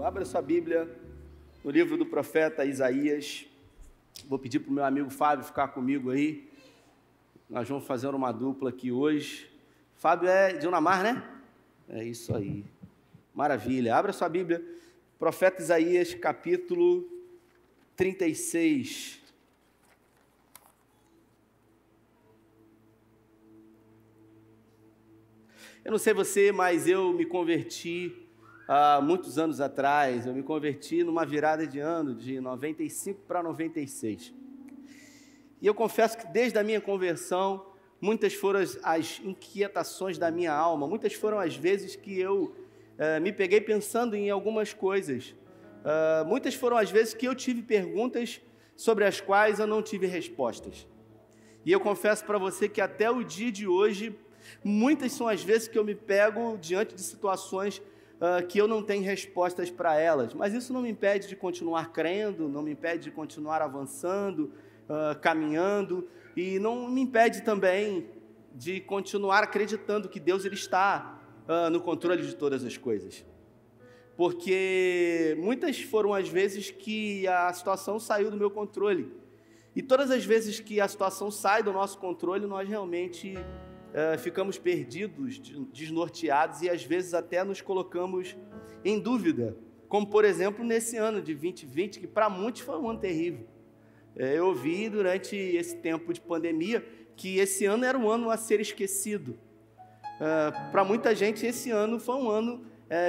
Abra sua Bíblia no livro do profeta Isaías. Vou pedir para o meu amigo Fábio ficar comigo aí. Nós vamos fazer uma dupla aqui hoje. Fábio é de Unamar, né? É isso aí. Maravilha. Abra sua Bíblia. Profeta Isaías, capítulo 36. Eu não sei você, mas eu me converti há muitos anos atrás. Eu me converti numa virada de ano, de 95 para 96. E eu confesso que desde a minha conversão, muitas foram as inquietações da minha alma, muitas foram as vezes que eu me peguei pensando em algumas coisas. Muitas foram as vezes que eu tive perguntas sobre as quais eu não tive respostas. E eu confesso para você que até o dia de hoje, muitas são as vezes que eu me pego diante de situações que eu não tenho respostas para elas, mas isso não me impede de continuar crendo, não me impede de continuar avançando, caminhando, e não me impede também de continuar acreditando que Deus ele está no controle de todas as coisas. Porque muitas foram as vezes que a situação saiu do meu controle, e todas as vezes que a situação sai do nosso controle, nós realmente ficamos perdidos, desnorteados e às vezes até nos colocamos em dúvida, como por exemplo nesse ano de 2020, que para muitos foi um ano terrível. Eu ouvi durante esse tempo de pandemia que esse ano era um ano a ser esquecido. Para muita gente esse ano foi um ano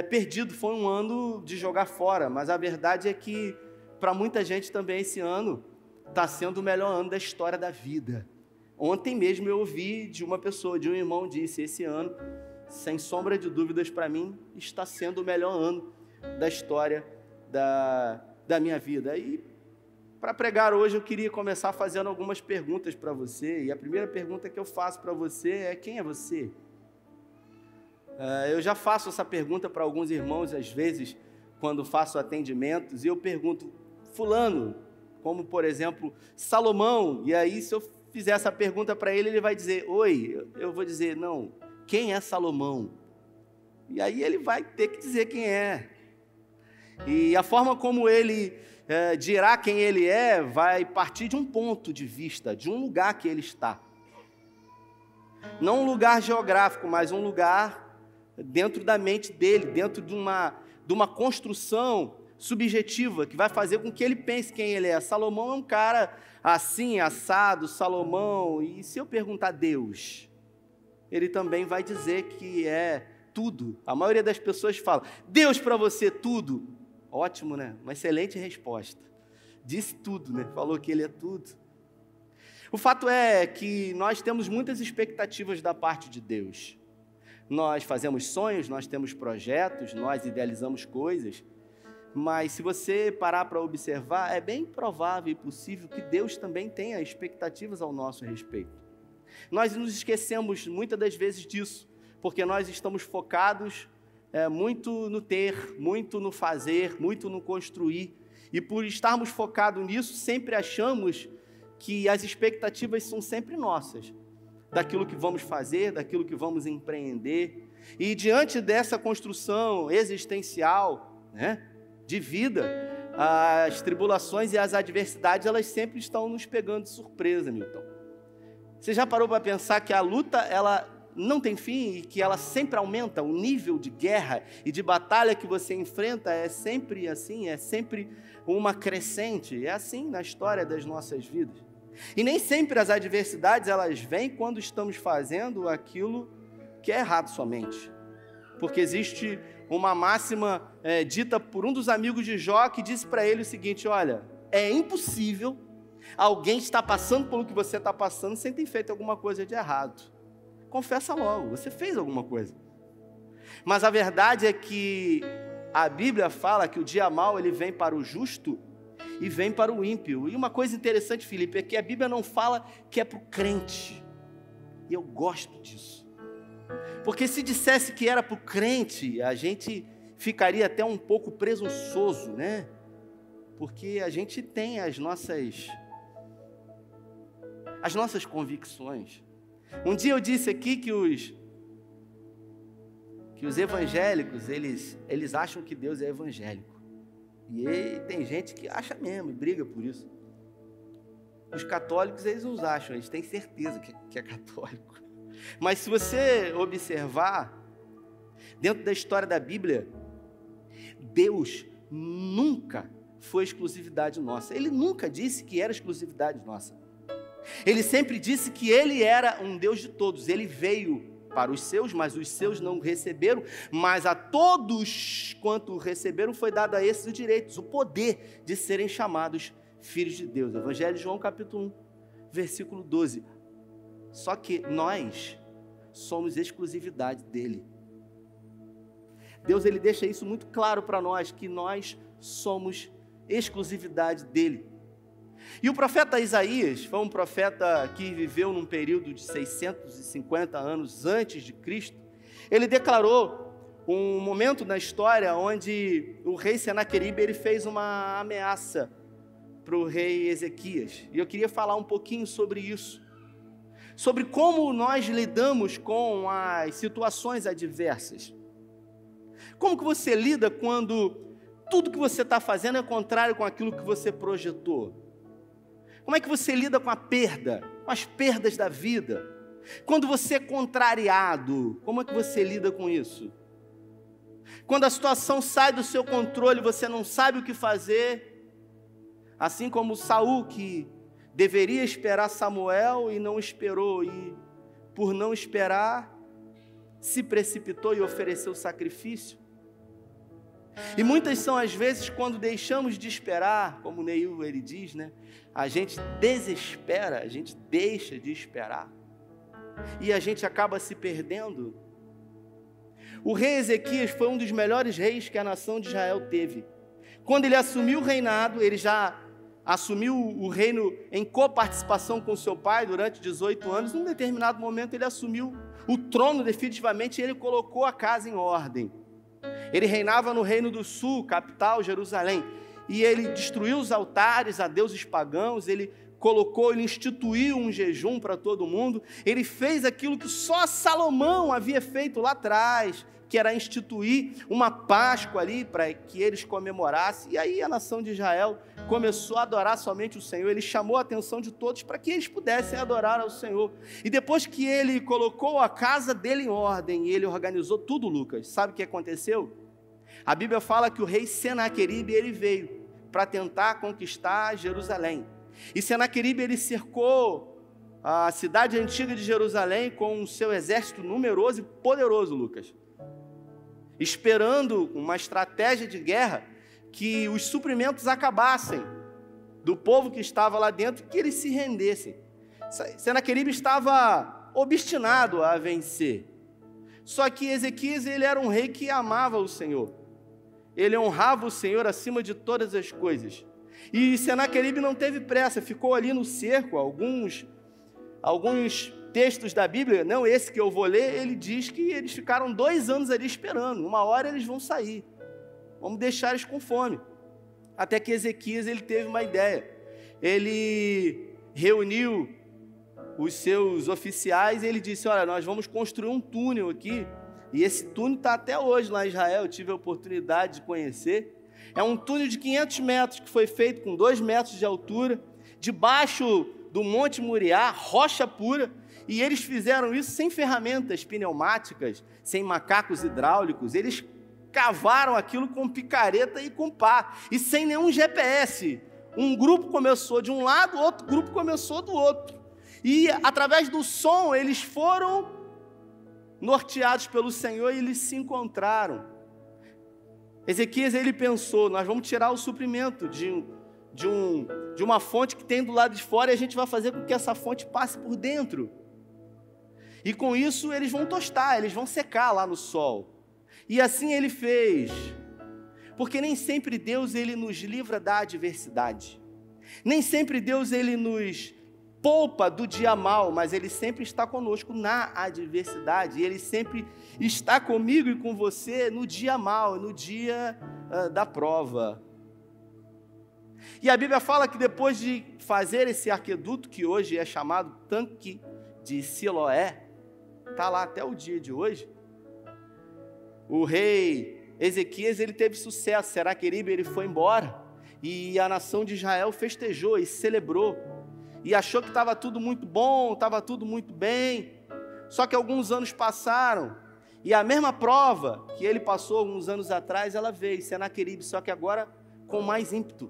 perdido, foi um ano de jogar fora, mas a verdade é que para muita gente também esse ano está sendo o melhor ano da história da vida. Ontem mesmo eu ouvi de uma pessoa, de um irmão, disse: esse ano, sem sombra de dúvidas para mim, está sendo o melhor ano da história da minha vida. E para pregar hoje eu queria começar fazendo algumas perguntas para você, e a primeira pergunta que eu faço para você é: quem é você? Eu já faço essa pergunta para alguns irmãos, às vezes, quando faço atendimentos, e eu pergunto: fulano, como por exemplo, Salomão, e aí se eu fizer essa pergunta para ele, ele vai dizer: oi, eu vou dizer: não, quem é Salomão? E aí ele vai ter que dizer quem é. E a forma como ele dirá quem ele é, vai partir de um ponto de vista, de um lugar que ele está. Não um lugar geográfico, mas um lugar dentro da mente dele, dentro de uma construção subjetiva, que vai fazer com que ele pense quem ele é. Salomão é um cara assim, assado, Salomão, e se eu perguntar Deus, ele também vai dizer que é tudo. A maioria das pessoas fala: Deus para você tudo. Ótimo, né? Uma excelente resposta. Disse tudo, né? Falou que ele é tudo. O fato é que nós temos muitas expectativas da parte de Deus. Nós fazemos sonhos, nós temos projetos, nós idealizamos coisas, mas se você parar para observar, é bem provável e possível que Deus também tenha expectativas ao nosso respeito. Nós nos esquecemos muitas das vezes disso, porque nós estamos focados muito no ter, muito no fazer, muito no construir, e por estarmos focados nisso, sempre achamos que as expectativas são sempre nossas, daquilo que vamos fazer, daquilo que vamos empreender, e diante dessa construção existencial, né, de vida, as tribulações e as adversidades, elas sempre estão nos pegando de surpresa, Milton. Você já parou para pensar que a luta, ela não tem fim e que ela sempre aumenta? O nível de guerra e de batalha que você enfrenta é sempre assim, é sempre uma crescente, é assim na história das nossas vidas. E nem sempre as adversidades, elas vêm quando estamos fazendo aquilo que é errado somente. Porque existe uma máxima dita por um dos amigos de Jó, que disse para ele o seguinte: olha, é impossível alguém estar passando pelo que você está passando sem ter feito alguma coisa de errado. Confessa logo, você fez alguma coisa. Mas a verdade é que a Bíblia fala que o dia mau ele vem para o justo e vem para o ímpio. E uma coisa interessante, Felipe, é que a Bíblia não fala que é para o crente. E eu gosto disso. Porque se dissesse que era para o crente, a gente ficaria até um pouco presunçoso, né? Porque a gente tem as nossas convicções. Um dia eu disse aqui que que os evangélicos, eles acham que Deus é evangélico. E tem gente que acha mesmo e briga por isso. Os católicos, eles não acham, eles têm certeza que é católico. Mas se você observar, dentro da história da Bíblia, Deus nunca foi exclusividade nossa. Ele nunca disse que era exclusividade nossa. Ele sempre disse que Ele era um Deus de todos. Ele veio para os seus, mas os seus não receberam. Mas a todos quanto receberam foi dado a esses os direitos, o poder de serem chamados filhos de Deus. Evangelho de João capítulo 1, versículo 12. Só que nós somos exclusividade dele. Deus, ele deixa isso muito claro para nós, que nós somos exclusividade dele. E o profeta Isaías foi um profeta que viveu num período de 650 anos antes de Cristo. Ele declarou um momento na história onde o rei Senaqueribe ele fez uma ameaça para o rei Ezequias. E eu queria falar um pouquinho sobre isso. Sobre como nós lidamos com as situações adversas. Como que você lida quando tudo que você está fazendo é contrário com aquilo que você projetou? Como é que você lida com a perda, com as perdas da vida? Quando você é contrariado, como é que você lida com isso? Quando a situação sai do seu controle, você não sabe o que fazer, assim como Saul, que deveria esperar Samuel e não esperou, e por não esperar, se precipitou e ofereceu sacrifício. E muitas são as vezes quando deixamos de esperar, como o Neil ele diz, né? A gente desespera, a gente deixa de esperar. E a gente acaba se perdendo. O rei Ezequias foi um dos melhores reis que a nação de Israel teve. Quando ele assumiu o reinado, ele já assumiu o reino em coparticipação com seu pai durante 18 anos. Num determinado momento ele assumiu o trono definitivamente e ele colocou a casa em ordem. Ele reinava no reino do sul, capital, Jerusalém. E ele destruiu os altares a deuses pagãos, ele instituiu um jejum para todo mundo. Ele fez aquilo que só Salomão havia feito lá atrás, que era instituir uma Páscoa ali para que eles comemorassem. E aí a nação de Israel começou a adorar somente o Senhor. Ele chamou a atenção de todos para que eles pudessem adorar ao Senhor. E depois que ele colocou a casa dele em ordem, e ele organizou tudo, Lucas, sabe o que aconteceu? A Bíblia fala que o rei Senaqueribe, ele veio para tentar conquistar Jerusalém. E Senaqueribe, ele cercou a cidade antiga de Jerusalém com o seu exército numeroso e poderoso, Lucas, esperando uma estratégia de guerra que os suprimentos acabassem do povo que estava lá dentro, que eles se rendessem. Senaqueribe estava obstinado a vencer. Só que Ezequias, ele era um rei que amava o Senhor. Ele honrava o Senhor acima de todas as coisas. E Senaqueribe não teve pressa, ficou ali no cerco. Alguns textos da Bíblia, não esse que eu vou ler, ele diz que eles ficaram 2 anos ali esperando. Uma hora eles vão sair. Vamos deixar eles com fome. Até que Ezequias, ele teve uma ideia. Ele reuniu os seus oficiais e ele disse: olha, nós vamos construir um túnel aqui. E esse túnel está até hoje lá em Israel, eu tive a oportunidade de conhecer. É um túnel de 500 metros, que foi feito com 2 metros de altura, debaixo do Monte Moriá, rocha pura, e eles fizeram isso sem ferramentas pneumáticas, sem macacos hidráulicos, eles cavaram aquilo com picareta e com pá, e sem nenhum GPS. Um grupo começou de um lado, outro grupo começou do outro, e através do som eles foram norteados pelo Senhor e eles se encontraram. Ezequias, ele pensou: nós vamos tirar o suprimento de uma fonte que tem do lado de fora e a gente vai fazer com que essa fonte passe por dentro. E com isso eles vão tostar, eles vão secar lá no sol. E assim ele fez. Porque nem sempre Deus, ele nos livra da adversidade. Nem sempre Deus, ele nos poupa do dia mal, mas Ele sempre está conosco na adversidade, e Ele sempre está comigo e com você no dia mal, no dia da prova. E a Bíblia fala que depois de fazer esse aqueduto, que hoje é chamado tanque de Siloé, está lá até o dia de hoje, o rei Ezequias, ele teve sucesso. Senaqueribe, ele foi embora, e a nação de Israel festejou e celebrou, e achou que estava tudo muito bom, estava tudo muito bem. Só que alguns anos passaram, e a mesma prova que ele passou alguns anos atrás, ela veio, Senaqueribe, só que agora com mais ímpeto,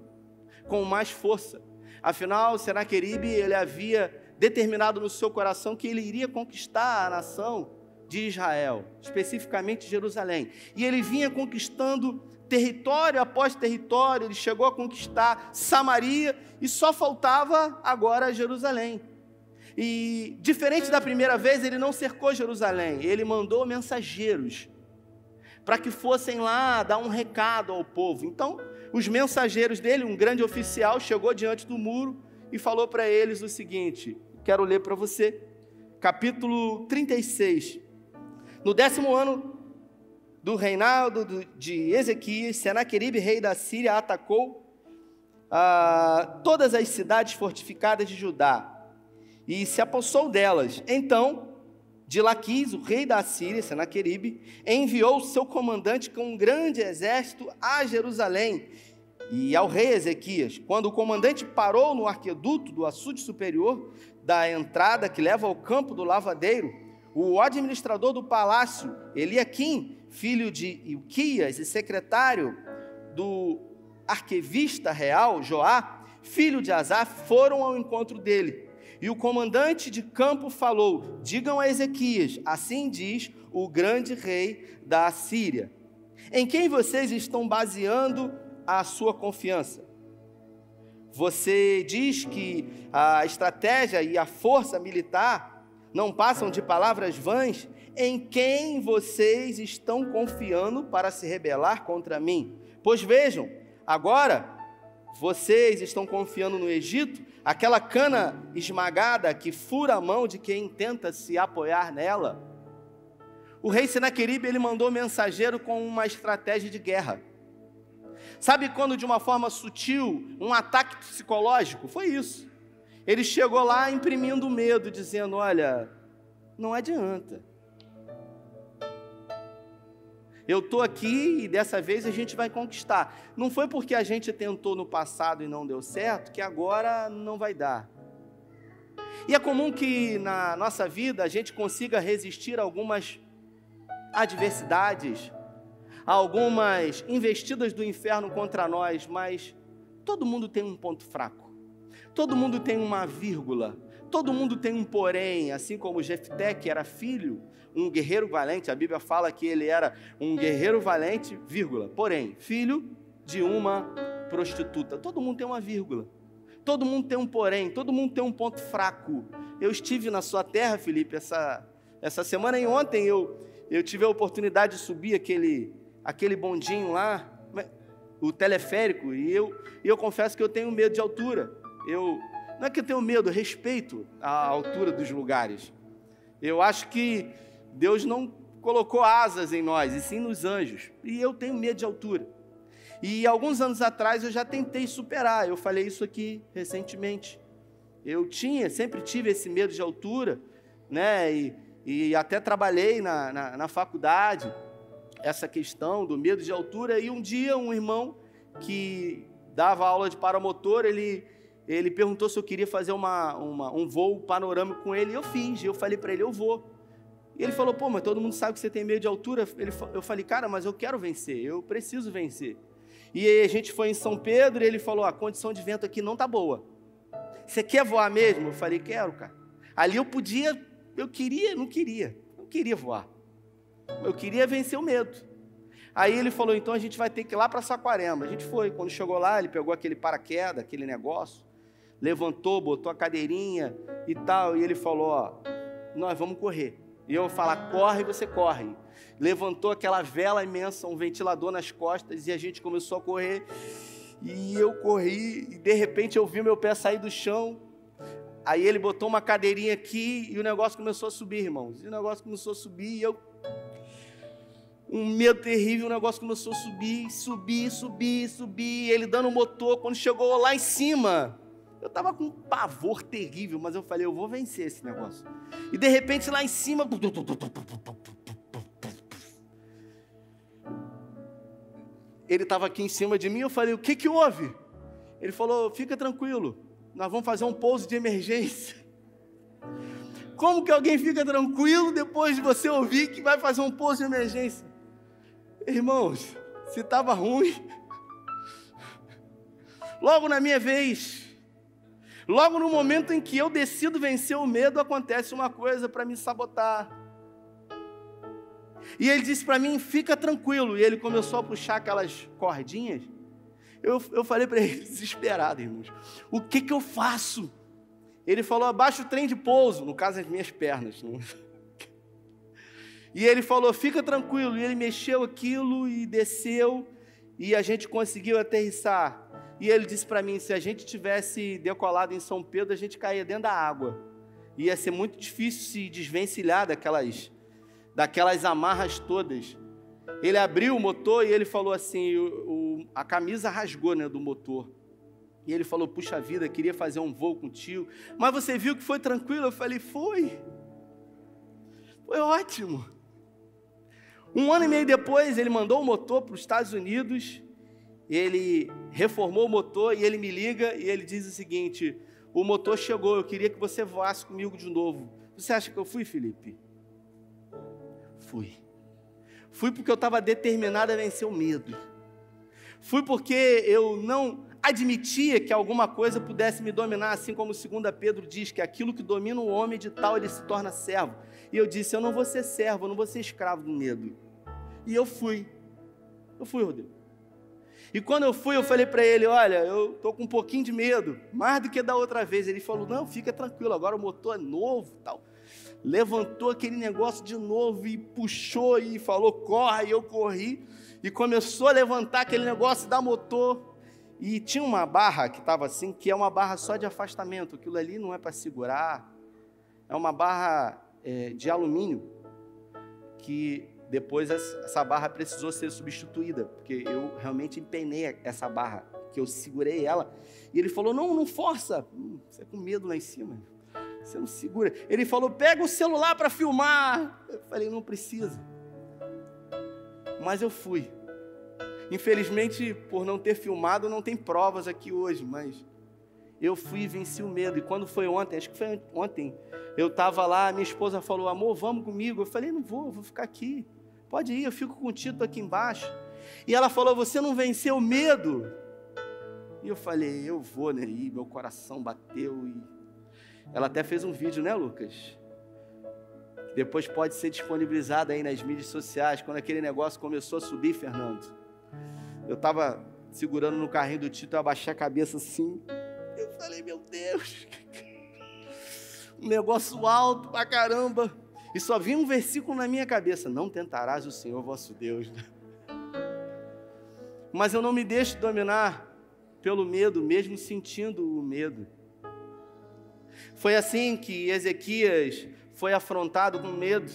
com mais força. Afinal, Senaqueribe, ele havia determinado no seu coração que ele iria conquistar a nação de Israel, especificamente Jerusalém. E ele vinha conquistando território após território, ele chegou a conquistar Samaria, e só faltava agora Jerusalém. E, diferente da primeira vez, ele não cercou Jerusalém, ele mandou mensageiros para que fossem lá dar um recado ao povo. Então, os mensageiros dele, um grande oficial, chegou diante do muro e falou para eles o seguinte, quero ler para você, capítulo 36. No 10º ano do reinado de Ezequias, Senaqueribe, rei da Síria, atacou todas as cidades fortificadas de Judá e se apossou delas. Então, de Laquis, o rei da Síria, Senaqueribe, enviou o seu comandante com um grande exército a Jerusalém e ao rei Ezequias. Quando o comandante parou no arqueduto do açude superior da entrada que leva ao campo do lavadeiro, o administrador do palácio, Eliaquim, filho de Ilquias e secretário do arquivista real, Joá, filho de Asaf, foram ao encontro dele. E o comandante de campo falou, digam a Ezequias, assim diz o grande rei da Síria, em quem vocês estão baseando a sua confiança? Você diz que a estratégia e a força militar não passam de palavras vãs? Em quem vocês estão confiando para se rebelar contra mim? Pois vejam, agora vocês estão confiando no Egito, aquela cana esmagada que fura a mão de quem tenta se apoiar nela. O rei Senaqueribe, ele mandou mensageiro com uma estratégia de guerra. Sabe quando de uma forma sutil, um ataque psicológico? Foi isso. Ele chegou lá imprimindo medo, dizendo, olha, não adianta. Eu estou aqui e dessa vez a gente vai conquistar. Não foi porque a gente tentou no passado e não deu certo, que agora não vai dar. E é comum que na nossa vida a gente consiga resistir a algumas adversidades, a algumas investidas do inferno contra nós, mas todo mundo tem um ponto fraco. Todo mundo tem uma vírgula. Todo mundo tem um porém, assim como Jefté, que era filho, um guerreiro valente, a Bíblia fala que ele era um guerreiro valente, vírgula, porém, filho de uma prostituta. Todo mundo tem uma vírgula, todo mundo tem um porém, todo mundo tem um ponto fraco. Eu estive na sua terra, Felipe, essa semana, e ontem eu tive a oportunidade de subir aquele bondinho lá, o teleférico, e eu confesso que eu tenho medo de altura. Não é que eu tenho medo, eu respeito a altura dos lugares. Eu acho que Deus não colocou asas em nós, e sim nos anjos. E eu tenho medo de altura. E alguns anos atrás eu já tentei superar. Eu falei isso aqui recentemente. Eu sempre tive esse medo de altura, né? E até trabalhei na faculdade essa questão do medo de altura. E um dia um irmão que dava aula de paramotor, ele perguntou se eu queria fazer um voo panorâmico com ele, e eu fiz. Eu falei para ele, eu vou. E ele falou, pô, mas todo mundo sabe que você tem medo de altura. Eu falei, cara, mas eu quero vencer, eu preciso vencer. E aí a gente foi em São Pedro, e ele falou, a condição de vento aqui não tá boa. Você quer voar mesmo? Eu falei, quero, cara. Ali eu não queria voar. Eu queria vencer o medo. Aí ele falou, então a gente vai ter que ir lá para Saquarema. A gente foi, quando chegou lá, ele pegou aquele paraquedas, aquele negócio, levantou, botou a cadeirinha e tal, e ele falou, ó, nós vamos correr. E eu vou falar, corre, você corre. Levantou aquela vela imensa, um ventilador nas costas, e a gente começou a correr, e eu corri, e de repente eu vi meu pé sair do chão. Aí ele botou uma cadeirinha aqui, e o negócio começou a subir, irmãos. E o negócio começou a subir, e eu... um medo terrível, o negócio começou a subir, ele dando o motor. Quando chegou lá em cima, eu estava com um pavor terrível, mas eu falei, eu vou vencer esse negócio. E de repente lá em cima, ele estava aqui em cima de mim, eu falei, o que que houve? Ele falou, fica tranquilo, nós vamos fazer um pouso de emergência. Como que alguém fica tranquilo depois de você ouvir que vai fazer um pouso de emergência? Irmãos, se estava ruim, logo na minha vez, logo no momento em que eu decido vencer o medo, acontece uma coisa para me sabotar. E ele disse para mim, fica tranquilo. E ele começou a puxar aquelas cordinhas. Eu falei para ele, desesperado, irmãos, o que que eu faço? Ele falou, abaixa o trem de pouso, no caso as minhas pernas. E ele falou, fica tranquilo. E ele mexeu aquilo e desceu, e a gente conseguiu aterrissar. E ele disse para mim, se a gente tivesse decolado em São Pedro, a gente caía dentro da água. Ia ser muito difícil se desvencilhar daquelas amarras todas. Ele abriu o motor e ele falou assim, a camisa rasgou, né, do motor. E ele falou, puxa vida, queria fazer um voo contigo, mas você viu que foi tranquilo? Eu falei, foi ótimo. 1 ano e meio depois, ele mandou o motor para os Estados Unidos, ele reformou o motor e ele me liga e ele diz o seguinte, o motor chegou, eu queria que você voasse comigo de novo. Você acha que eu fui, Felipe? Fui porque eu estava determinado a vencer o medo. Fui porque eu não admitia que alguma coisa pudesse me dominar, assim como 2 Pedro diz, que aquilo que domina o homem, de tal ele se torna servo. E eu disse, eu não vou ser servo, eu não vou ser escravo do medo. E eu fui, Rodrigo. E quando eu fui, eu falei para ele, olha, eu estou com um pouquinho de medo, mais do que da outra vez. Ele falou, não, fica tranquilo, agora o motor é novo, tal. Levantou aquele negócio de novo e puxou e falou, corre, e eu corri. E começou a levantar aquele negócio da motor. E tinha uma barra que estava assim, que é uma barra só de afastamento. Aquilo ali não é para segurar. É uma barra de alumínio, que depois essa barra precisou ser substituída, porque eu realmente empenei essa barra, que eu segurei ela. E ele falou, não força. Você é com medo lá em cima. Você não segura. Ele falou, pega o celular para filmar. Eu falei, não precisa. Mas eu fui. Infelizmente, por não ter filmado, não tem provas aqui hoje, mas eu fui e venci o medo. E quando foi ontem, acho que foi ontem, eu estava lá, minha esposa falou, amor, vamos comigo. Eu falei, não vou ficar aqui. Pode ir, eu fico contigo, estou aqui embaixo. E ela falou, você não venceu o medo? E eu falei, eu vou, né? E meu coração bateu e... Ela até fez um vídeo, né, Lucas? Depois pode ser disponibilizado aí nas mídias sociais. Quando aquele negócio começou a subir, Fernando, eu estava segurando no carrinho do Tito, eu abaixei a cabeça assim. Eu falei, meu Deus, um negócio alto pra caramba. E só vinha um versículo na minha cabeça, não tentarás o Senhor vosso Deus. Mas eu não me deixo dominar pelo medo, mesmo sentindo o medo. Foi assim que Ezequias foi afrontado com medo.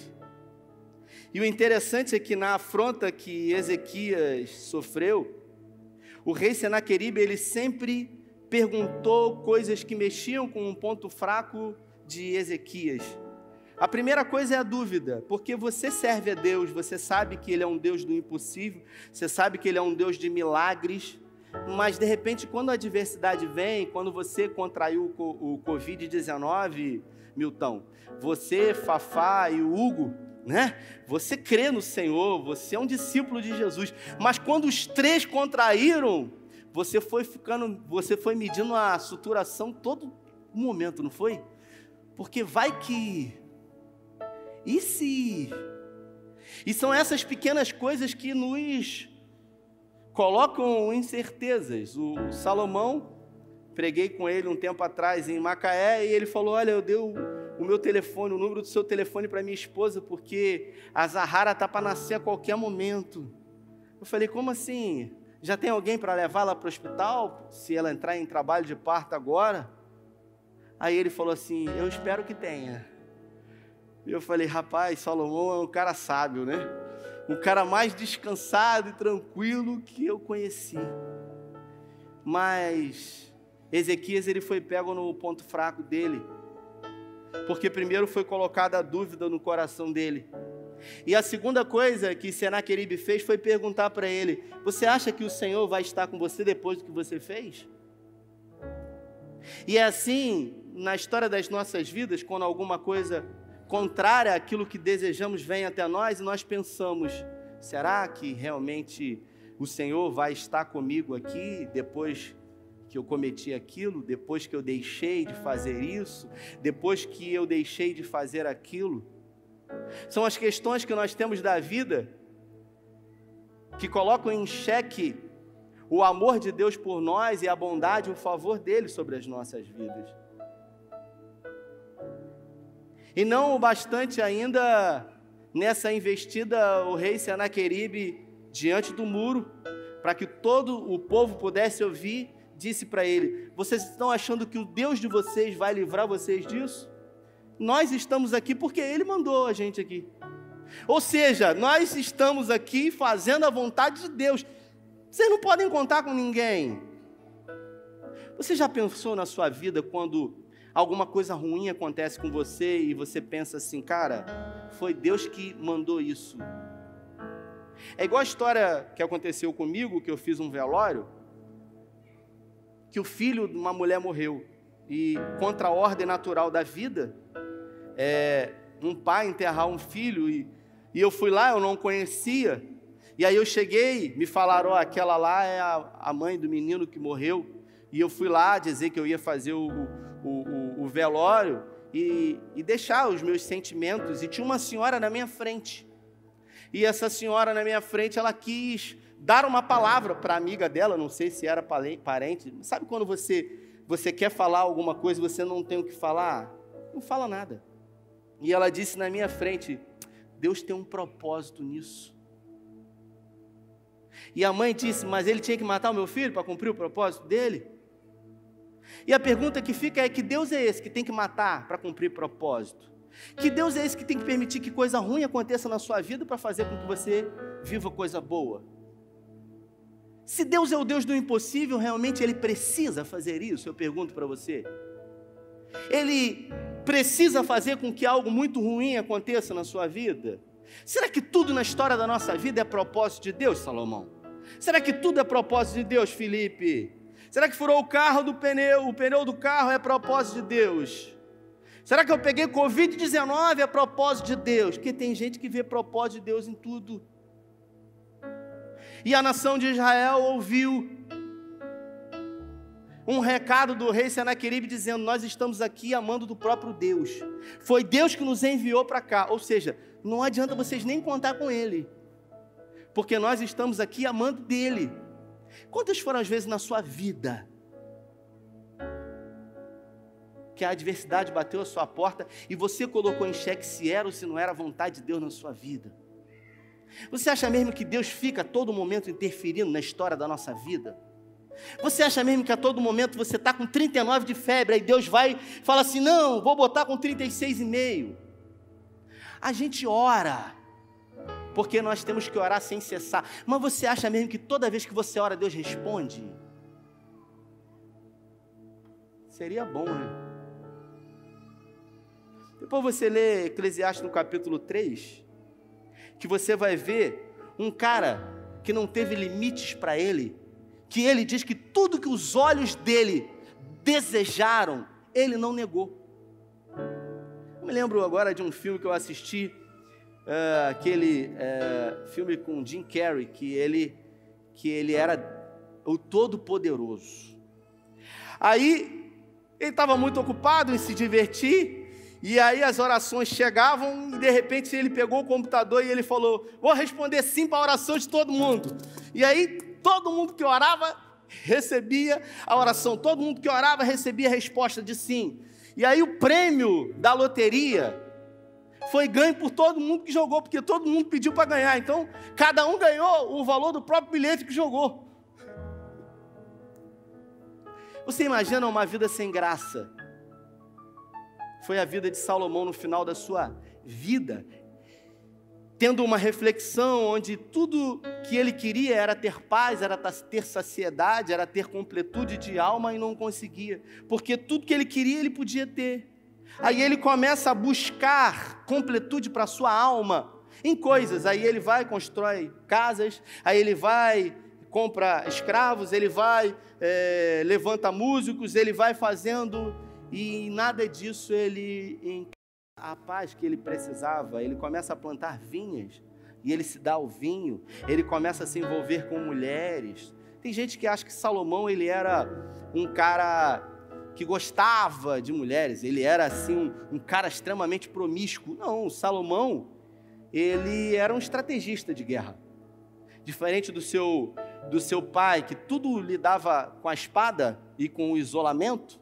E o interessante é que na afronta que Ezequias sofreu, o rei Senaqueribe, ele sempre perguntou coisas que mexiam com um ponto fraco de Ezequias. A primeira coisa é a dúvida, porque você serve a Deus, você sabe que Ele é um Deus do impossível, você sabe que Ele é um Deus de milagres, mas de repente quando a adversidade vem, quando você contraiu o Covid-19, Milton, você, Fafá e o Hugo, né? Você crê no Senhor, você é um discípulo de Jesus, mas quando os 3 contraíram, você foi medindo a suturação todo momento, não foi? Porque vai que... E se... E são essas pequenas coisas que nos colocam incertezas. O Salomão, preguei com ele um tempo atrás em Macaé, e ele falou, olha, eu dei o meu telefone, o número do seu telefone para minha esposa, porque a Zahara está para nascer a qualquer momento. Eu falei, como assim? Já tem alguém para levá-la para o hospital, se ela entrar em trabalho de parto agora? Aí ele falou assim, eu espero que tenha. E eu falei, rapaz, Salomão é um cara sábio, né? Um cara mais descansado e tranquilo que eu conheci. Mas Ezequias, ele foi pego no ponto fraco dele, porque primeiro foi colocada a dúvida no coração dele. E a segunda coisa que Senaqueribe fez foi perguntar para ele: você acha que o Senhor vai estar com você depois do que você fez? E é assim, na história das nossas vidas, quando alguma coisa contrária àquilo que desejamos vem até nós, e nós pensamos: será que realmente o Senhor vai estar comigo aqui depois que eu cometi aquilo, depois que eu deixei de fazer isso, depois que eu deixei de fazer aquilo? São as questões que nós temos da vida que colocam em xeque o amor de Deus por nós e a bondade e o favor dele sobre as nossas vidas. E não o bastante ainda, nessa investida, o rei Senaqueribe, diante do muro, para que todo o povo pudesse ouvir, disse para ele: vocês estão achando que o Deus de vocês vai livrar vocês disso? Nós estamos aqui porque Ele mandou a gente aqui. Ou seja, nós estamos aqui fazendo a vontade de Deus. Vocês não podem contar com ninguém. Você já pensou na sua vida quando alguma coisa ruim acontece com você e você pensa assim: cara, foi Deus que mandou isso? É igual a história que aconteceu comigo, que eu fiz um velório, que o filho de uma mulher morreu. E contra a ordem natural da vida, um pai enterrar um filho, e eu fui lá, eu não conhecia, e aí eu cheguei, me falaram: aquela lá é a mãe do menino que morreu, e eu fui lá dizer que eu ia fazer o velório, e deixar os meus sentimentos, e tinha uma senhora na minha frente, e essa senhora na minha frente, ela quis dar uma palavra para a amiga dela, não sei se era parente, sabe quando você quer falar alguma coisa e você não tem o que falar? Não fala nada. E ela disse na minha frente: Deus tem um propósito nisso. E a mãe disse: mas ele tinha que matar o meu filho para cumprir o propósito dele? E a pergunta que fica é: que Deus é esse que tem que matar para cumprir propósito? Que Deus é esse que tem que permitir que coisa ruim aconteça na sua vida para fazer com que você viva coisa boa? Se Deus é o Deus do impossível, realmente Ele precisa fazer isso? Eu pergunto para você. Ele precisa fazer com que algo muito ruim aconteça na sua vida? Será que tudo na história da nossa vida é propósito de Deus, Salomão? Será que tudo é propósito de Deus, Felipe? Será que furou o pneu do carro é propósito de Deus? Será que eu peguei Covid-19 é propósito de Deus? Porque tem gente que vê propósito de Deus em tudo. E a nação de Israel ouviu um recado do rei Senaqueribe dizendo: nós estamos aqui amando do próprio Deus. Foi Deus que nos enviou para cá. Ou seja, não adianta vocês nem contar com Ele, porque nós estamos aqui amando dEle. Quantas foram as vezes na sua vida que a adversidade bateu a sua porta e você colocou em xeque se era ou se não era a vontade de Deus na sua vida? Você acha mesmo que Deus fica a todo momento interferindo na história da nossa vida? Você acha mesmo que a todo momento você está com 39 de febre, aí Deus vai e fala assim: não, vou botar com 36,5. A gente ora, porque nós temos que orar sem cessar. Mas você acha mesmo que toda vez que você ora, Deus responde? Seria bom, né? Depois você lê Eclesiastes no capítulo 3, que você vai ver um cara que não teve limites para ele, que ele diz que tudo que os olhos dele desejaram, ele não negou. Eu me lembro agora de um filme que eu assisti, aquele filme com Jim Carrey, que ele era o Todo-Poderoso. Aí, ele estava muito ocupado em se divertir, e aí as orações chegavam, e de repente ele pegou o computador e ele falou: vou responder sim para a oração de todo mundo. E aí, todo mundo que orava, recebia a oração. Todo mundo que orava, recebia a resposta de sim. E aí o prêmio da loteria foi ganho por todo mundo que jogou, porque todo mundo pediu para ganhar. Então, cada um ganhou o valor do próprio bilhete que jogou. Você imagina uma vida sem graça? Foi a vida de Salomão no final da sua vida, tendo uma reflexão onde tudo que ele queria era ter paz, era ter saciedade, era ter completude de alma, e não conseguia, porque tudo que ele queria ele podia ter. Aí ele começa a buscar completude para a sua alma, em coisas. Aí ele vai, constrói casas, aí ele vai, compra escravos, ele vai, levanta músicos, ele vai fazendo, e nada disso ele, a paz que ele precisava. Ele começa a plantar vinhas, e ele se dá ao vinho, ele começa a se envolver com mulheres. Tem gente que acha que Salomão, ele era um cara que gostava de mulheres, ele era assim, um cara extremamente promíscuo. Não, Salomão, ele era um estrategista de guerra. Diferente do seu pai, que tudo lidava com a espada e com o isolamento.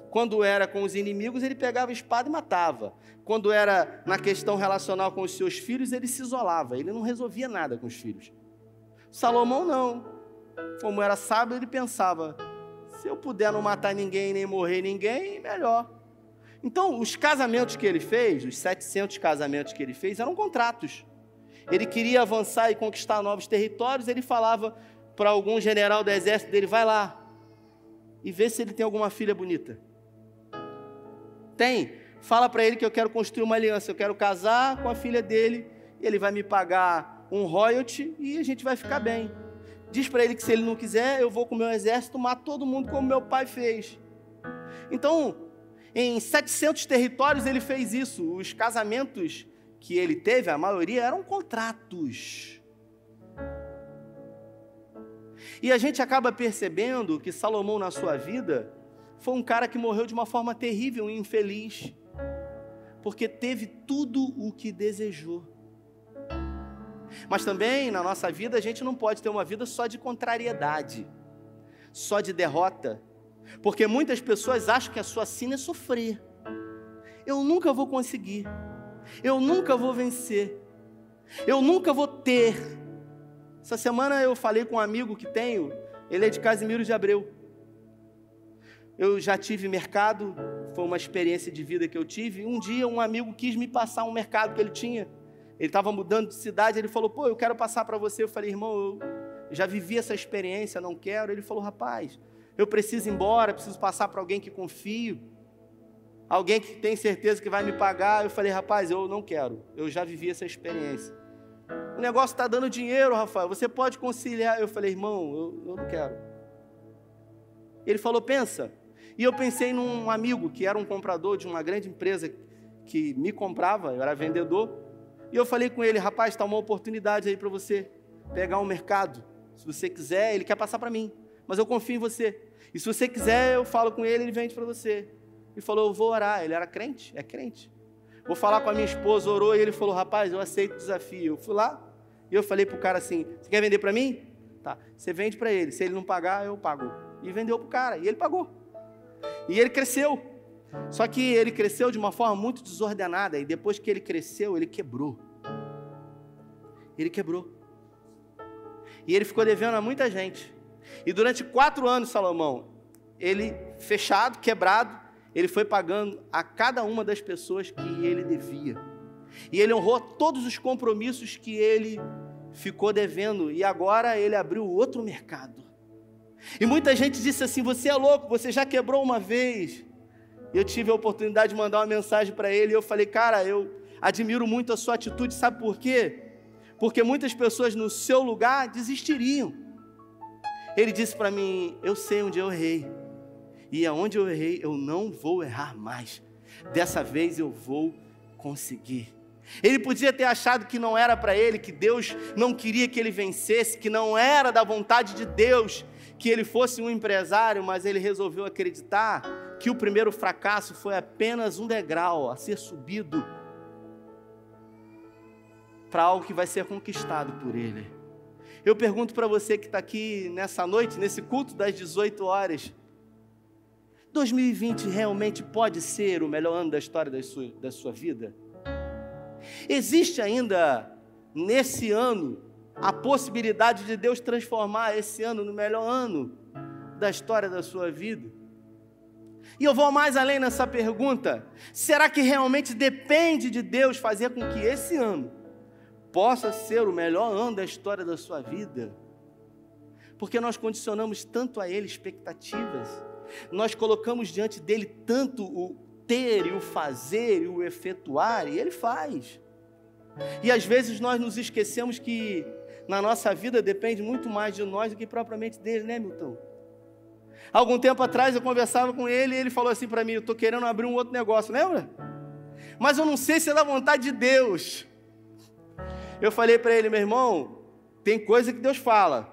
Quando era com os inimigos, ele pegava a espada e matava. Quando era na questão relacional com os seus filhos, ele se isolava, ele não resolvia nada com os filhos. Salomão não. Como era sábio, ele pensava, se eu puder não matar ninguém, nem morrer ninguém, melhor. Então, os casamentos que ele fez, os 700 casamentos que ele fez, eram contratos. Ele queria avançar e conquistar novos territórios, ele falava para algum general do exército dele, vai lá e vê se ele tem alguma filha bonita. Tem, fala para ele que eu quero construir uma aliança, eu quero casar com a filha dele, e ele vai me pagar um royalty e a gente vai ficar bem. Diz para ele que se ele não quiser, eu vou com o meu exército matar todo mundo como meu pai fez. Então, em 700 territórios ele fez isso. Os casamentos que ele teve, a maioria eram contratos. E a gente acaba percebendo que Salomão, na sua vida, foi um cara que morreu de uma forma terrível e infeliz, porque teve tudo o que desejou. Mas também, na nossa vida, a gente não pode ter uma vida só de contrariedade, só de derrota, porque muitas pessoas acham que a sua sina é sofrer. Eu nunca vou conseguir, eu nunca vou vencer, eu nunca vou ter. Essa semana eu falei com um amigo que tenho, ele é de Casimiro de Abreu. Eu já tive mercado, foi uma experiência de vida que eu tive. Um dia um amigo quis me passar um mercado que ele tinha. Ele estava mudando de cidade, ele falou, pô, eu quero passar para você. Eu falei, irmão, eu já vivi essa experiência, não quero. Ele falou, rapaz, eu preciso ir embora, preciso passar para alguém que confio, alguém que tem certeza que vai me pagar. Eu falei, rapaz, eu não quero, eu já vivi essa experiência. O negócio está dando dinheiro, Rafael, você pode conciliar. Eu falei, irmão, eu não quero. Ele falou, pensa. E eu pensei num amigo que era um comprador de uma grande empresa que me comprava, eu era vendedor. E eu falei com ele, rapaz, está uma oportunidade aí para você pegar um mercado. Se você quiser, ele quer passar para mim, mas eu confio em você. E se você quiser, eu falo com ele, ele vende para você. Ele falou, eu vou orar. Ele era crente? É crente. Vou falar com a minha esposa, orou, e ele falou, rapaz, eu aceito o desafio. Eu fui lá, e eu falei para o cara assim, você quer vender para mim? Tá, você vende para ele, se ele não pagar, eu pago. E vendeu para o cara, e ele pagou. E ele cresceu. Só que ele cresceu de uma forma muito desordenada, e depois que ele cresceu, ele quebrou. Ele quebrou. E ele ficou devendo a muita gente. E durante 4 anos, Salomão, ele fechado, quebrado, ele foi pagando a cada uma das pessoas que ele devia. E ele honrou todos os compromissos que ele ficou devendo, e agora ele abriu outro mercado. E muita gente disse assim, você é louco, você já quebrou uma vez. E eu tive a oportunidade de mandar uma mensagem para ele, e eu falei, cara, eu admiro muito a sua atitude, sabe por quê? Porque muitas pessoas no seu lugar desistiriam. Ele disse para mim, eu sei onde eu errei, e aonde eu errei, eu não vou errar mais. Dessa vez eu vou conseguir. Ele podia ter achado que não era para ele, que Deus não queria que ele vencesse, que não era da vontade de Deus que ele fosse um empresário, mas ele resolveu acreditar que o primeiro fracasso foi apenas um degrau a ser subido para algo que vai ser conquistado por ele. Eu pergunto para você que está aqui nessa noite, nesse culto das 18 horas, 2020 realmente pode ser o melhor ano da história da sua vida? Existe ainda nesse ano a possibilidade de Deus transformar esse ano no melhor ano da história da sua vida? E eu vou mais além nessa pergunta, será que realmente depende de Deus fazer com que esse ano possa ser o melhor ano da história da sua vida? Porque nós condicionamos tanto a Ele expectativas, nós colocamos diante dEle tanto o ter e o fazer e o efetuar, e Ele faz. E às vezes nós nos esquecemos que na nossa vida depende muito mais de nós do que propriamente dele, né, Milton? Algum tempo atrás eu conversava com ele e ele falou assim para mim: eu estou querendo abrir um outro negócio, lembra? Mas eu não sei se é da vontade de Deus. Eu falei para ele: meu irmão, tem coisa que Deus fala,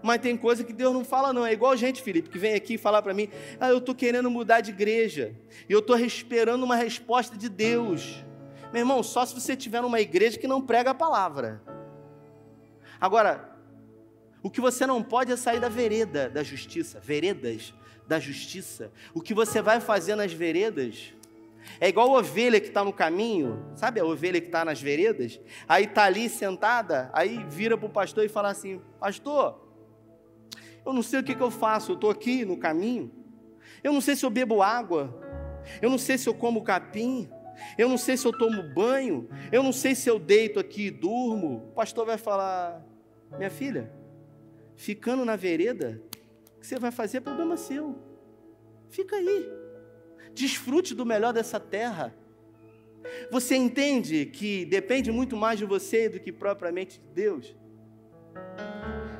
mas tem coisa que Deus não fala não. É igual gente, Felipe, que vem aqui falar para mim: eu estou querendo mudar de igreja, e eu estou esperando uma resposta de Deus. Meu irmão, só se você estiver numa igreja que não prega a palavra. Agora, o que você não pode é sair da vereda da justiça, veredas da justiça. O que você vai fazer nas veredas é igual a ovelha que está no caminho, sabe a ovelha que está nas veredas? Aí está ali sentada, aí vira para o pastor e fala assim: pastor, eu não sei o que eu faço, eu estou aqui no caminho, eu não sei se eu bebo água, eu não sei se eu como capim, eu não sei se eu tomo banho, eu não sei se eu deito aqui e durmo. O pastor vai falar: minha filha, ficando na vereda, o que você vai fazer é problema seu, fica aí, desfrute do melhor dessa terra. Você entende que depende muito mais de você do que propriamente de Deus?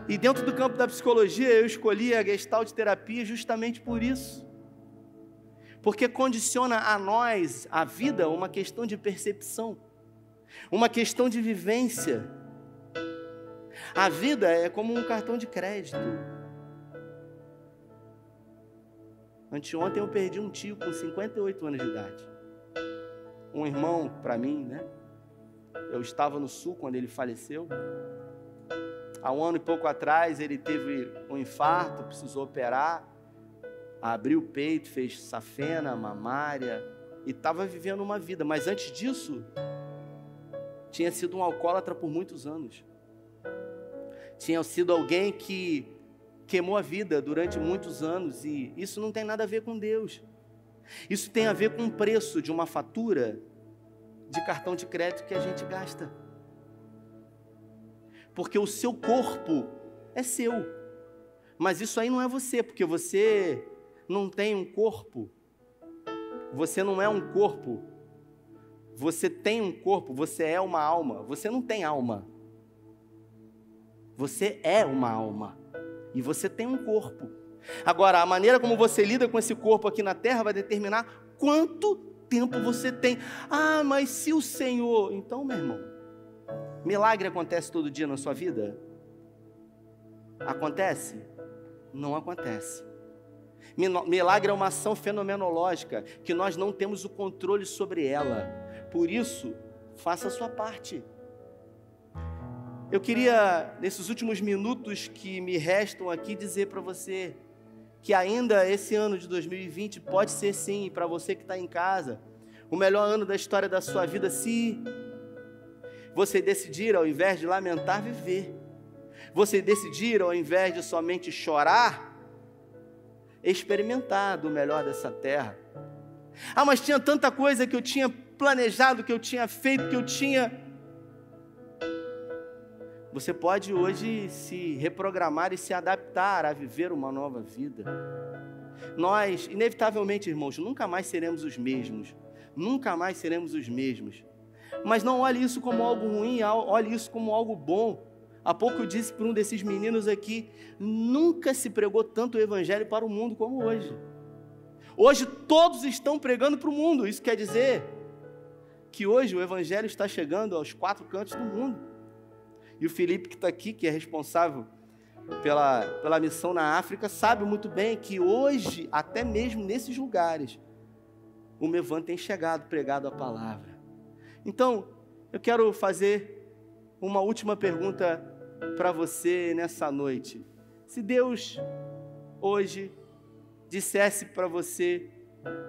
E dentro do campo da psicologia eu escolhi a Gestalt terapia justamente por isso, porque condiciona a nós, a vida, uma questão de percepção, uma questão de vivência. A vida é como um cartão de crédito. Anteontem eu perdi um tio com 58 anos de idade. Um irmão para mim, né? Eu estava no sul quando ele faleceu. Há um ano e pouco atrás ele teve um infarto, precisou operar. Abriu o peito, fez safena, mamária e estava vivendo uma vida. Mas antes disso, tinha sido um alcoólatra por muitos anos. Tinha sido alguém que queimou a vida durante muitos anos, e isso não tem nada a ver com Deus. Isso tem a ver com o preço de uma fatura de cartão de crédito que a gente gasta. Porque o seu corpo é seu, mas isso aí não é você, porque você não tem um corpo, você não é um corpo, você tem um corpo, você é uma alma, você não tem alma. Você é uma alma e você tem um corpo. Agora, a maneira como você lida com esse corpo aqui na terra vai determinar quanto tempo você tem. Ah, mas se o Senhor... Então, meu irmão, milagre acontece todo dia na sua vida? Acontece? Não acontece. Milagre é uma ação fenomenológica que nós não temos o controle sobre ela. Por isso, faça a sua parte. Eu queria, nesses últimos minutos que me restam aqui, dizer para você que ainda esse ano de 2020 pode ser sim, para você que está em casa, o melhor ano da história da sua vida, se você decidir, ao invés de lamentar, viver. Você decidir, ao invés de somente chorar, experimentar do melhor dessa terra. Ah, mas tinha tanta coisa que eu tinha planejado, que eu tinha feito, que eu tinha... Você pode hoje se reprogramar e se adaptar a viver uma nova vida. Nós, inevitavelmente, irmãos, nunca mais seremos os mesmos. Nunca mais seremos os mesmos. Mas não olhe isso como algo ruim, olhe isso como algo bom. Há pouco eu disse para um desses meninos aqui, nunca se pregou tanto o evangelho para o mundo como hoje. Hoje todos estão pregando para o mundo. Isso quer dizer que hoje o evangelho está chegando aos 4 cantos do mundo. E o Felipe que está aqui, que é responsável pela missão na África, sabe muito bem que hoje, até mesmo nesses lugares, o Mevan tem chegado, pregado a palavra. Então, eu quero fazer uma última pergunta para você nessa noite. Se Deus hoje dissesse para você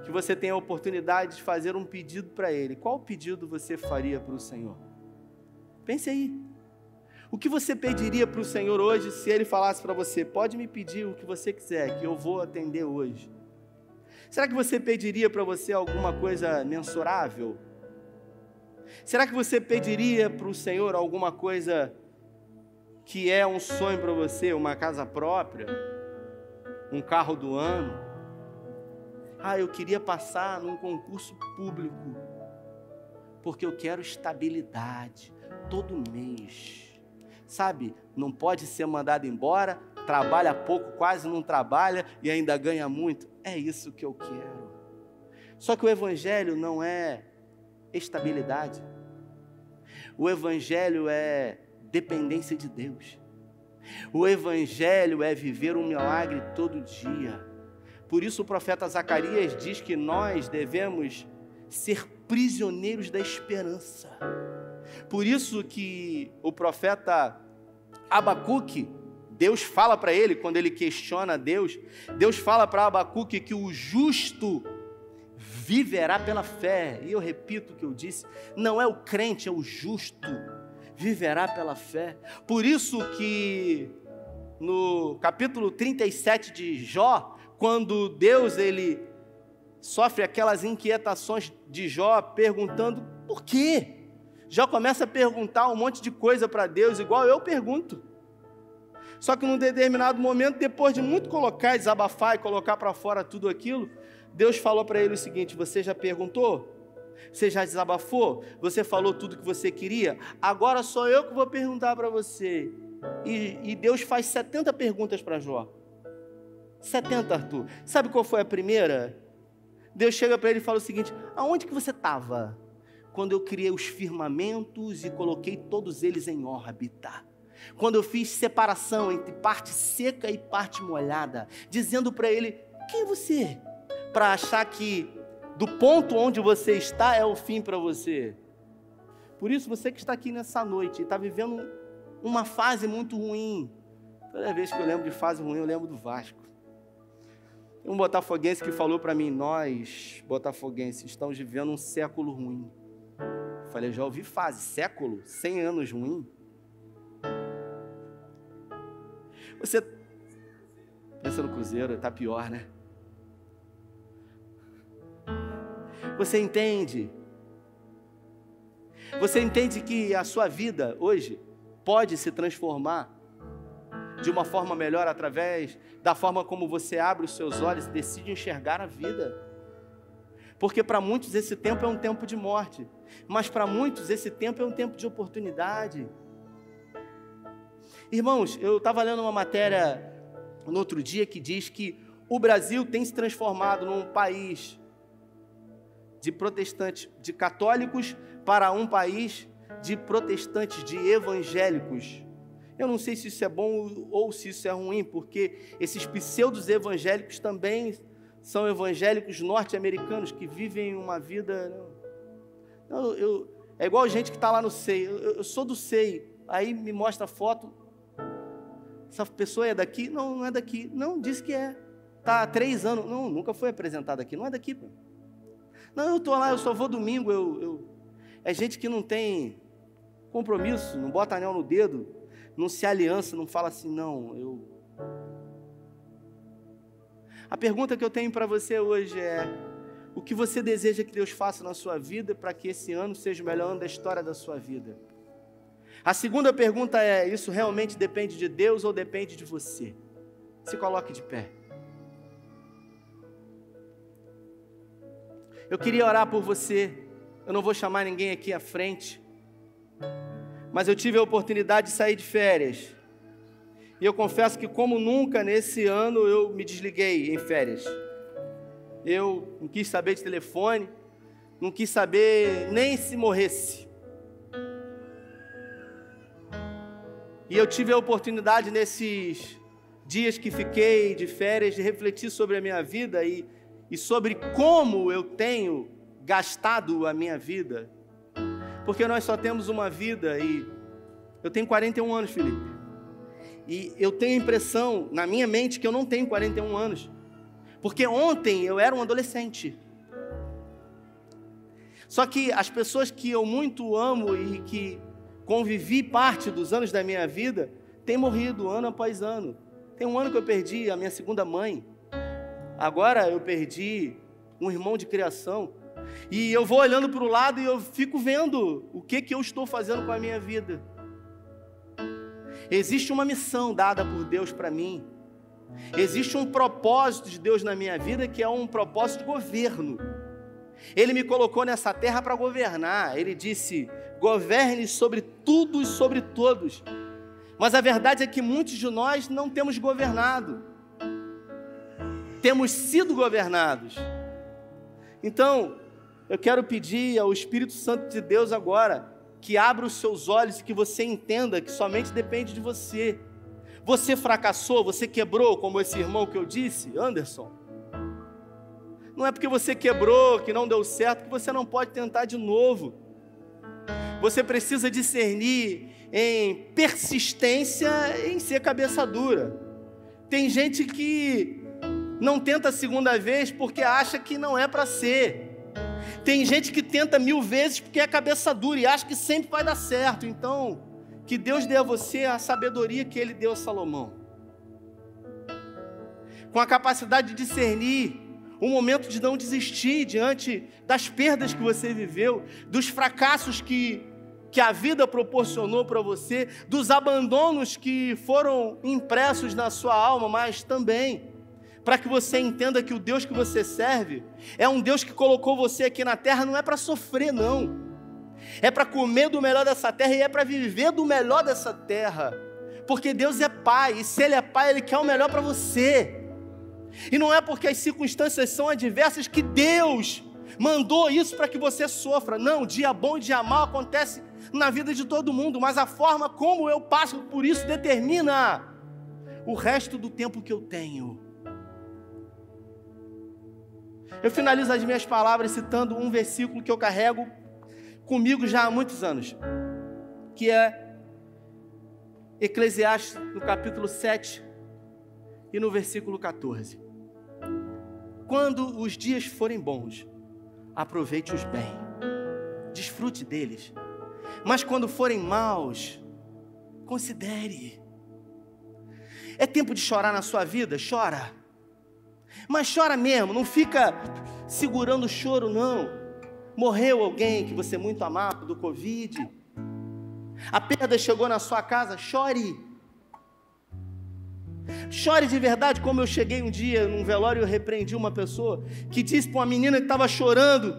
que você tem a oportunidade de fazer um pedido para Ele, qual pedido você faria para o Senhor? Pense aí. O que você pediria para o Senhor hoje se Ele falasse para você: pode me pedir o que você quiser, que eu vou atender hoje? Será que você pediria para você alguma coisa mensurável? Será que você pediria para o Senhor alguma coisa que é um sonho para você, uma casa própria, um carro do ano? Ah, eu queria passar num concurso público. Porque eu quero estabilidade todo mês. Sabe, não pode ser mandado embora, trabalha pouco, quase não trabalha e ainda ganha muito. É isso que eu quero. Só que o evangelho não é estabilidade. O evangelho é dependência de Deus. O evangelho é viver um milagre todo dia. Por isso o profeta Zacarias diz que nós devemos ser prisioneiros da esperança. Por isso que o profeta Abacuque, Deus fala para ele, quando ele questiona Deus, Deus fala para Abacuque que o justo viverá pela fé. E eu repito o que eu disse, não é o crente, é o justo, viverá pela fé. Por isso que no capítulo 37 de Jó, quando Deus ele sofre aquelas inquietações de Jó, perguntando por quê? Jó começa a perguntar um monte de coisa para Deus, igual eu pergunto. Só que num determinado momento, depois de muito colocar, desabafar e colocar para fora tudo aquilo, Deus falou para ele o seguinte: você já perguntou? Você já desabafou? Você falou tudo que você queria? Agora sou eu que vou perguntar para você. E Deus faz 70 perguntas para Jó. 70, Arthur. Sabe qual foi a primeira? Deus chega para ele e fala o seguinte: aonde que você estava quando eu criei os firmamentos e coloquei todos eles em órbita? Quando eu fiz separação entre parte seca e parte molhada, dizendo para ele: quem é você? Para achar que do ponto onde você está é o fim para você. Por isso, você que está aqui nessa noite e está vivendo uma fase muito ruim. Toda vez que eu lembro de fase ruim, eu lembro do Vasco. Tem um botafoguense que falou para mim: nós, botafoguenses, estamos vivendo um século ruim. Eu falei: já ouvi fase, século, 100 anos ruim. Você pensa no Cruzeiro, está pior, né? Você entende? Você entende que a sua vida hoje pode se transformar de uma forma melhor através da forma como você abre os seus olhos e decide enxergar a vida? Porque para muitos esse tempo é um tempo de morte, mas para muitos esse tempo é um tempo de oportunidade. Irmãos, eu estava lendo uma matéria no outro dia que diz que o Brasil tem se transformado num país de protestantes, de católicos, para um país de protestantes, de evangélicos. Eu não sei se isso é bom ou se isso é ruim, porque esses pseudos evangélicos também são evangélicos norte-americanos que vivem uma vida... é igual gente que está lá no SEI. Eu sou do SEI, aí me mostra a foto. Essa pessoa é daqui? Não, não é daqui. Não, diz que é. Está há 3 anos. Não, nunca foi apresentado aqui. Não é daqui, pô. Não, eu estou lá, eu só vou domingo. É gente que não tem compromisso, não bota anel no dedo, não se aliança, não fala assim, não, A pergunta que eu tenho para você hoje é: o que você deseja que Deus faça na sua vida para que esse ano seja o melhor ano da história da sua vida? A segunda pergunta é: isso realmente depende de Deus ou depende de você? Se coloque de pé. Eu queria orar por você. Eu não vou chamar ninguém aqui à frente, mas eu tive a oportunidade de sair de férias. E eu confesso que, como nunca nesse ano, eu me desliguei em férias. Eu não quis saber de telefone, não quis saber nem se morresse. E eu tive a oportunidade nesses dias que fiquei de férias de refletir sobre a minha vida e sobre como eu tenho gastado a minha vida. Porque nós só temos uma vida e eu tenho 41 anos, Felipe. E eu tenho a impressão, na minha mente, que eu não tenho 41 anos. Porque ontem eu era um adolescente. Só que as pessoas que eu muito amo e que convivi parte dos anos da minha vida, têm morrido ano após ano. Tem um ano que eu perdi a minha segunda mãe. Agora eu perdi um irmão de criação. E eu vou olhando para o lado e eu fico vendo o que eu estou fazendo com a minha vida. Existe uma missão dada por Deus para mim. Existe um propósito de Deus na minha vida, que é um propósito de governo. Ele me colocou nessa terra para governar. Ele disse: governe sobre tudo e sobre todos. Mas a verdade é que muitos de nós não temos governado. Temos sido governados. Então, eu quero pedir ao Espírito Santo de Deus agora que abra os seus olhos e que você entenda que somente depende de você. Você fracassou, você quebrou, como esse irmão que eu disse, Anderson. Não é porque você quebrou, que não deu certo, que você não pode tentar de novo. Você precisa discernir em persistência, em ser cabeça dura. Tem gente que não tenta a segunda vez porque acha que não é para ser. Tem gente que tenta 1000 vezes porque é cabeça dura e acha que sempre vai dar certo. Então, que Deus dê a você a sabedoria que Ele deu a Salomão. Com a capacidade de discernir o momento de não desistir diante das perdas que você viveu, dos fracassos que a vida proporcionou para você, dos abandonos que foram impressos na sua alma, mas também para que você entenda que o Deus que você serve é um Deus que colocou você aqui na terra, não é para sofrer, não. É para comer do melhor dessa terra e é para viver do melhor dessa terra. Porque Deus é Pai, e se Ele é Pai, Ele quer o melhor para você. E não é porque as circunstâncias são adversas que Deus mandou isso para que você sofra. Não, dia bom e dia mal acontece na vida de todo mundo, mas a forma como eu passo por isso determina o resto do tempo que eu tenho. Eu finalizo as minhas palavras citando um versículo que eu carrego comigo já há muitos anos, que é Eclesiastes, no capítulo 7 e no versículo 14. Quando os dias forem bons, aproveite-os bem, desfrute deles. Mas quando forem maus, considere. É tempo de chorar na sua vida? Chora. Mas chora mesmo, não fica segurando o choro, não. Morreu alguém que você muito amava do Covid. A perda chegou na sua casa, chore. Chore de verdade, como eu cheguei um dia num velório e eu repreendi uma pessoa que disse para uma menina que estava chorando: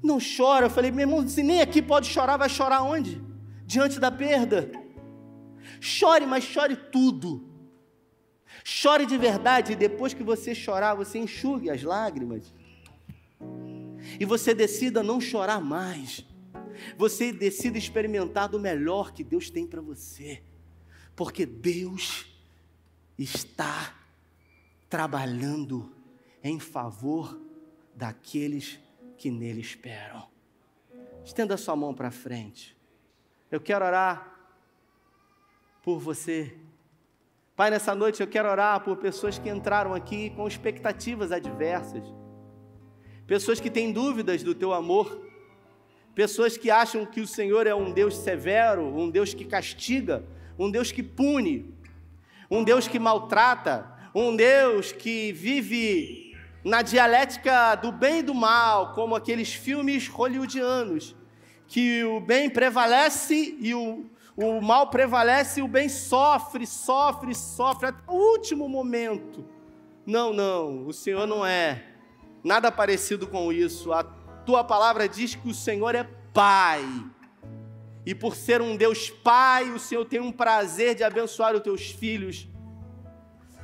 não chora. Eu falei: meu irmão, se nem aqui pode chorar, vai chorar onde? Diante da perda. Chore, mas chore tudo. Chore de verdade, e depois que você chorar, você enxugue as lágrimas. E você decida não chorar mais. Você decida experimentar do melhor que Deus tem para você. Porque Deus está trabalhando em favor daqueles que nele esperam. Estenda sua mão para frente. Eu quero orar por você. Pai, nessa noite eu quero orar por pessoas que entraram aqui com expectativas adversas, pessoas que têm dúvidas do teu amor, pessoas que acham que o Senhor é um Deus severo, um Deus que castiga, um Deus que pune, um Deus que maltrata, um Deus que vive na dialética do bem e do mal, como aqueles filmes hollywoodianos, que o bem prevalece e o mal prevalece e o bem sofre até o último momento. Não, o Senhor não é nada parecido com isso. A tua palavra diz que o Senhor é Pai. E por ser um Deus Pai, o Senhor tem um prazer de abençoar os teus filhos.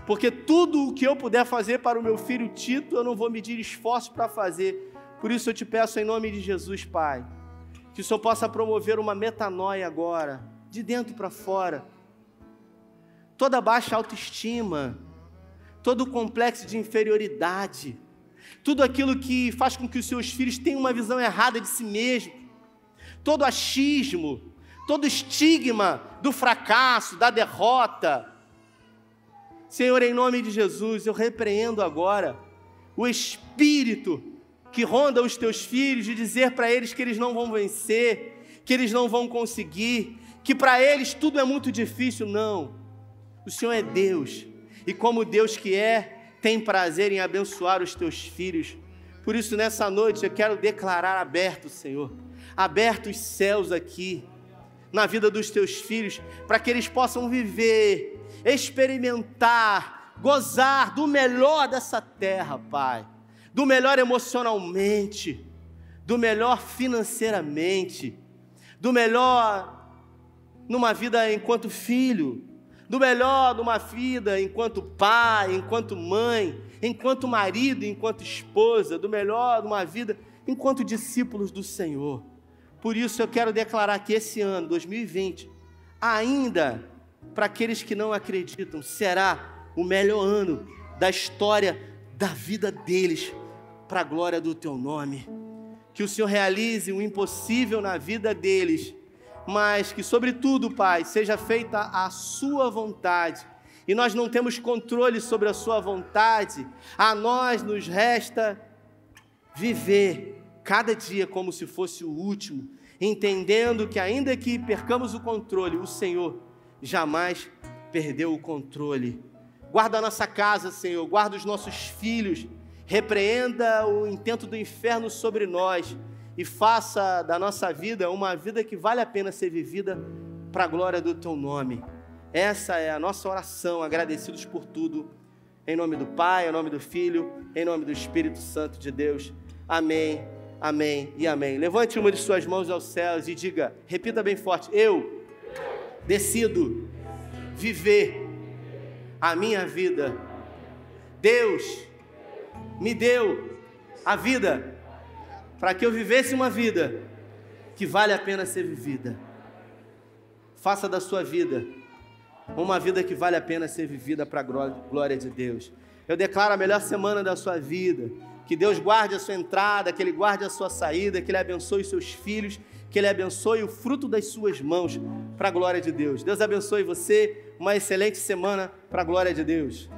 Porque tudo o que eu puder fazer para o meu filho Tito, eu não vou medir esforço para fazer. Por isso eu te peço em nome de Jesus, Pai, que o Senhor possa promover uma metanoia agora, de dentro para fora. Toda baixa autoestima, todo complexo de inferioridade, tudo aquilo que faz com que os seus filhos tenham uma visão errada de si mesmo, todo achismo, todo estigma do fracasso, da derrota. Senhor, em nome de Jesus, eu repreendo agora o espírito que ronda os teus filhos de dizer para eles que eles não vão vencer, que eles não vão conseguir, que para eles tudo é muito difícil. Não, o Senhor é Deus, e como Deus que é, tem prazer em abençoar os teus filhos. Por isso nessa noite eu quero declarar aberto, Senhor, abertos os céus aqui, na vida dos teus filhos, para que eles possam viver, experimentar, gozar do melhor dessa terra, Pai, do melhor emocionalmente, do melhor financeiramente, do melhor numa vida enquanto filho, do melhor numa vida enquanto pai, enquanto mãe, enquanto marido, enquanto esposa, do melhor numa vida enquanto discípulos do Senhor. Por isso eu quero declarar que esse ano, 2020, ainda para aqueles que não acreditam, será o melhor ano da história da vida deles, para a glória do teu nome. Que o Senhor realize o impossível na vida deles, mas que, sobretudo, Pai, seja feita a sua vontade. E nós não temos controle sobre a sua vontade, a nós nos resta viver cada dia como se fosse o último, entendendo que ainda que percamos o controle, o Senhor jamais perdeu o controle. Guarda a nossa casa, Senhor, guarda os nossos filhos, repreenda o intento do inferno sobre nós e faça da nossa vida uma vida que vale a pena ser vivida para a glória do teu nome. Essa é a nossa oração, agradecidos por tudo, em nome do Pai, em nome do Filho, em nome do Espírito Santo de Deus. Amém, amém e amém. Levante uma de suas mãos aos céus e diga, repita bem forte, eu decido viver a minha vida. Deus me deu a vida para que eu vivesse uma vida que vale a pena ser vivida. Faça da sua vida uma vida que vale a pena ser vivida para a glória de Deus. Eu declaro a melhor semana da sua vida. Que Deus guarde a sua entrada, que Ele guarde a sua saída, que Ele abençoe os seus filhos, que Ele abençoe o fruto das suas mãos para a glória de Deus. Deus abençoe você, uma excelente semana para a glória de Deus.